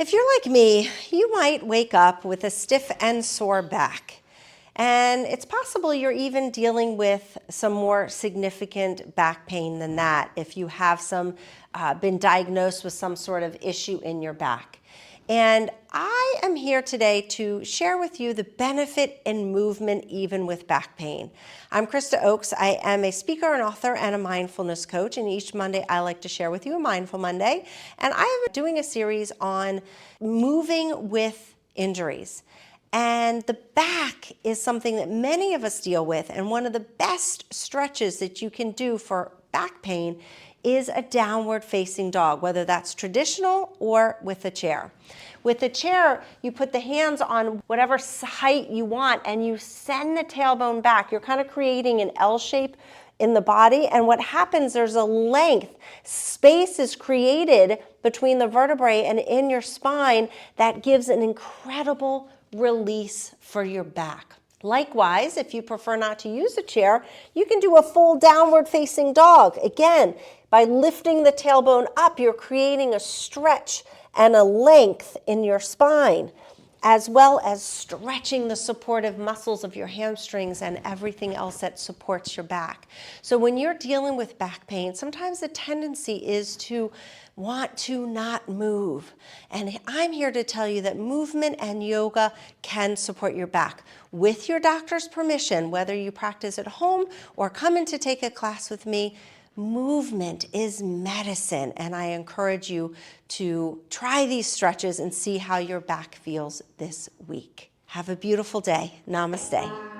If you're like me, you might wake up with a stiff and sore back. And it's possible you're even dealing with some more significant back pain than that if you have been diagnosed with some sort of issue in your back. And I am here today to share with you the benefit in movement even with back pain. I'm Krista Oakes. I am a speaker and author and a mindfulness coach, and each Monday I like to share with you a Mindful Monday. And I am doing a series on moving with injuries. And the back is something that many of us deal with, and one of the best stretches that you can do for back pain is a downward facing dog, whether that's traditional or with a chair. With a chair, you put the hands on whatever height you want and you send the tailbone back. You're kind of creating an L shape in the body, and what happens, there's a length. Space is created between the vertebrae and in your spine that gives an incredible release for your back. Likewise, if you prefer not to use a chair, you can do a full downward facing dog. Again, by lifting the tailbone up, you're creating a stretch and a length in your spine, as well as stretching the supportive muscles of your hamstrings and everything else that supports your back. So when you're dealing with back pain, sometimes the tendency is to want to not move. And I'm here to tell you that movement and yoga can support your back. With your doctor's permission, whether you practice at home or come in to take a class with me, movement is medicine, and I encourage you to try these stretches and see how your back feels this week. Have a beautiful day. Namaste.